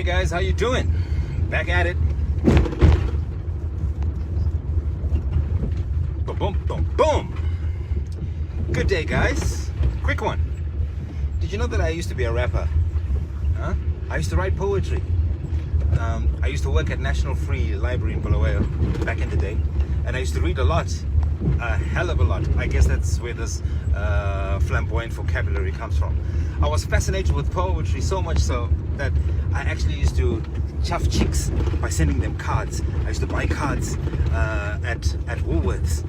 Hey guys, how you doing? Back at it. Boom, boom, boom, boom. Good day, guys. Quick one. Did you know that I used to be a rapper? Huh? I used to write poetry. I used to work at National Free Library in Bulawayo back in the day, and I used to read a lot, a hell of a lot. I guess that's where this flamboyant vocabulary comes from. I was fascinated with poetry so much so that I actually used to chuff chicks by sending them cards. I used to buy cards at Woolworths.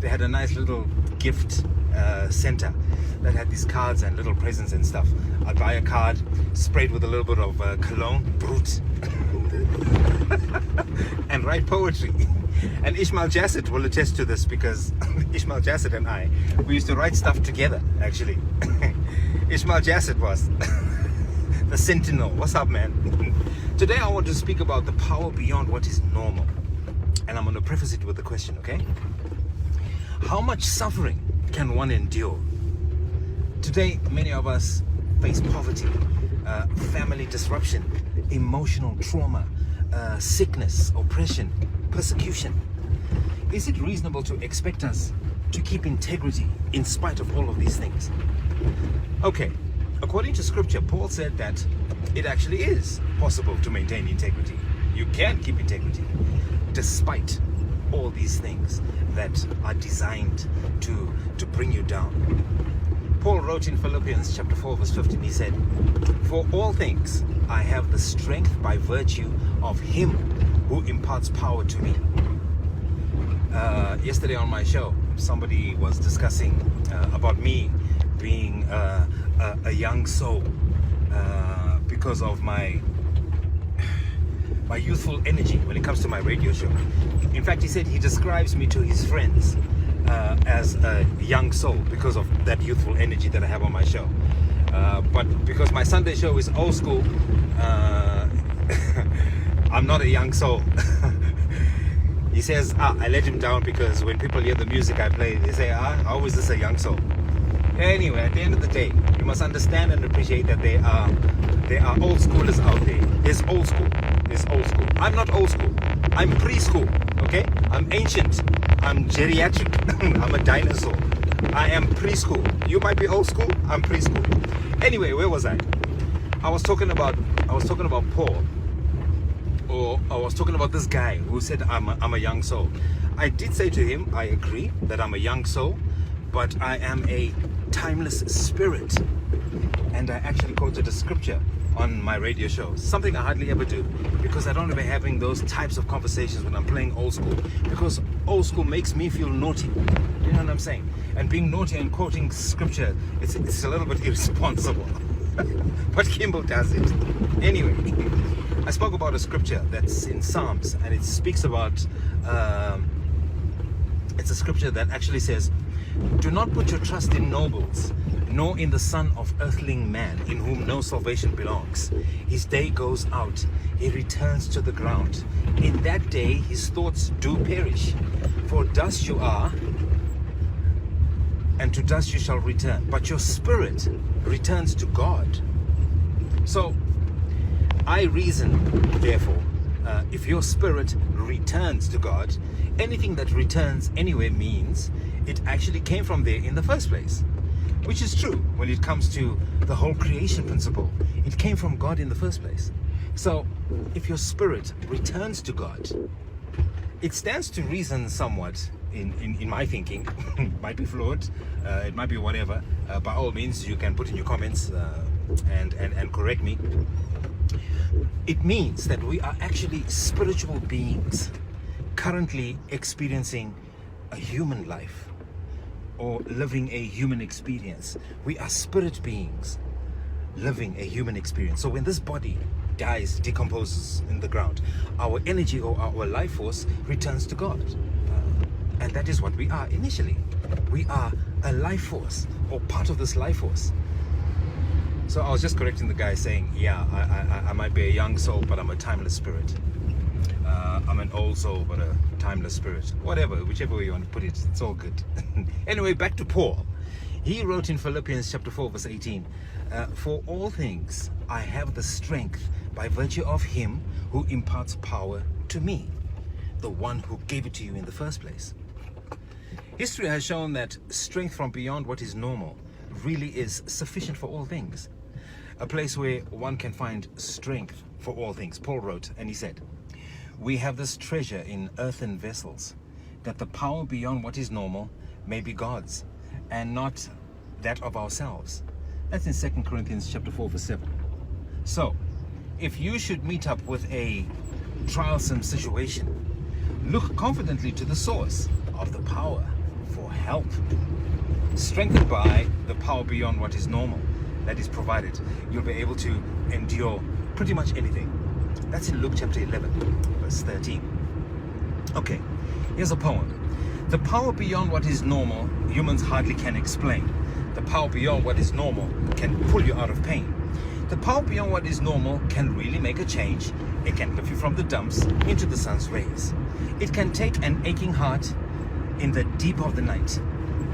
They had a nice little gift center that had these cards and little presents and stuff. I'd buy a card, sprayed with a little bit of cologne, brute, and write poetry. And Ishmael Jassett will attest to this, because Ishmael Jassett and I, we used to write stuff together, actually. Ishmael Jassett was the sentinel. What's up, man? Today I want to speak about the power beyond what is normal. And I'm going to preface it with a question, okay? How much suffering can one endure? Today, many of us face poverty, family disruption, emotional trauma, sickness, oppression, persecution. Is it reasonable to expect us to keep integrity in spite of all of these things? Okay, according to scripture, Paul said that it actually is possible to maintain integrity. You can keep integrity despite all these things that are designed to bring you down. Paul wrote in Philippians chapter 4 verse 15, he said, "For all things I have the strength by virtue of him who imparts power to me." Yesterday on my show, somebody was discussing about me being a young soul because of my youthful energy when it comes to my radio show. In fact, he said he describes me to his friends as a young soul because of that youthful energy that I have on my show. But because my Sunday show is old school, I'm not a young soul. He says, I let him down because when people hear the music I play, they say, how is this a young soul? Anyway, at the end of the day, you must understand and appreciate that there are old schoolers out there. There's old school. There's old school. I'm not old school. I'm preschool. Okay? I'm ancient. I'm geriatric. I'm a dinosaur. I am preschool. You might be old school. I'm preschool. Anyway, where was I? I was talking about Paul. Or I was talking about this guy who said I'm a young soul. I did say to him, I agree that I'm a young soul, but I am a timeless spirit. And I actually quoted a scripture on my radio show, something I hardly ever do, because I don't ever having those types of conversations when I'm playing old school, because old school makes me feel naughty. You know what I'm saying? And being naughty and quoting scripture, it's a little bit irresponsible. But Kimble does it. Anyway, I spoke about a scripture that's in Psalms, and it speaks about, it's a scripture that actually says, "Do not put your trust in nobles, nor in the son of earthling man, in whom no salvation belongs. His day goes out, he returns to the ground. In that day his thoughts do perish. For dust you are, and to dust you shall return. But your spirit returns to God." So I reason, therefore, if your spirit returns to God, anything that returns anywhere means it actually came from there in the first place. Which is true when it comes to the whole creation principle. It came from God in the first place. So if your spirit returns to God, it stands to reason somewhat, in my thinking. It might be flawed, it might be whatever. By all means, you can put in your comments and correct me. It means that we are actually spiritual beings currently experiencing a human life, or living a human experience. We are spirit beings living a human experience. So when this body dies, decomposes in the ground, our energy or our life force returns to God. And that is what we are initially. We are a life force, or part of this life force. So I was just correcting the guy saying, yeah, I might be a young soul, but I'm a timeless spirit. I'm an old soul, but a timeless spirit. Whatever, whichever way you want to put it, it's all good. Anyway, back to Paul. He wrote in Philippians chapter 4 verse 18, for all things I have the strength by virtue of him who imparts power to me, the one who gave it to you in the first place. History has shown that strength from beyond what is normal really is sufficient for all things. A place where one can find strength for all things. Paul wrote, and he said, we have this treasure in earthen vessels, that the power beyond what is normal may be God's, and not that of ourselves. That's in 2 Corinthians chapter 4 verse 7. So, if you should meet up with a trialsome situation, look confidently to the source of the power for help. Strengthened by the power beyond what is normal that is provided, you'll be able to endure pretty much anything. That's in Luke chapter 11 verse 13. Okay, here's a poem. The power beyond what is normal, humans hardly can explain. The power beyond what is normal can pull you out of pain. The power beyond what is normal can really make a change. It can lift you from the dumps into the sun's rays. It can take an aching heart in the deep of the night,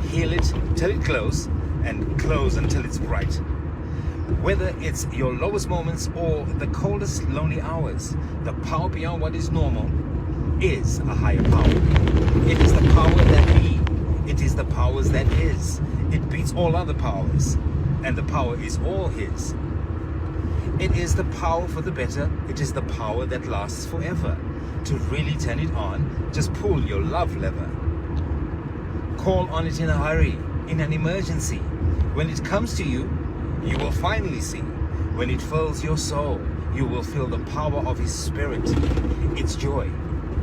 heal it till it glows, and close until it's bright. Whether it's your lowest moments or the coldest lonely hours, the power beyond what is normal is a higher power. It is the power that be. It is the powers that is. It beats all other powers, and the power is all his. It is the power for the better. It is the power that lasts forever. To really turn it on, just pull your love lever. Call on it in a hurry, in an emergency. When it comes to you, you will finally see. When it fills your soul, you will feel the power of his spirit. It's joy.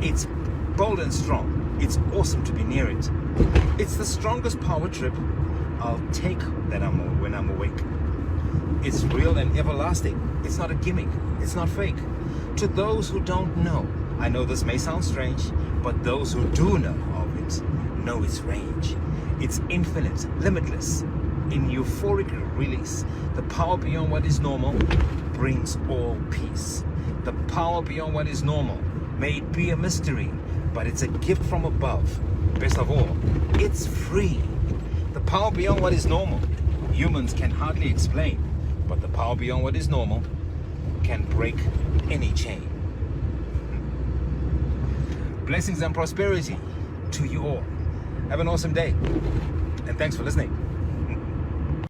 It's bold and strong. It's awesome to be near it. It's the strongest power trip I'll take when I'm awake. It's real and everlasting. It's not a gimmick. It's not fake. To those who don't know, I know this may sound strange, but those who do know of it know its range. It's infinite, limitless, in euphoric release. The power beyond what is normal brings all peace. The power beyond what is normal may be a mystery, but it's a gift from above. Best of all, it's free. The power beyond what is normal, humans can hardly explain, but the power beyond what is normal can break any chain. Blessings and prosperity to you all. Have an awesome day, and thanks for listening.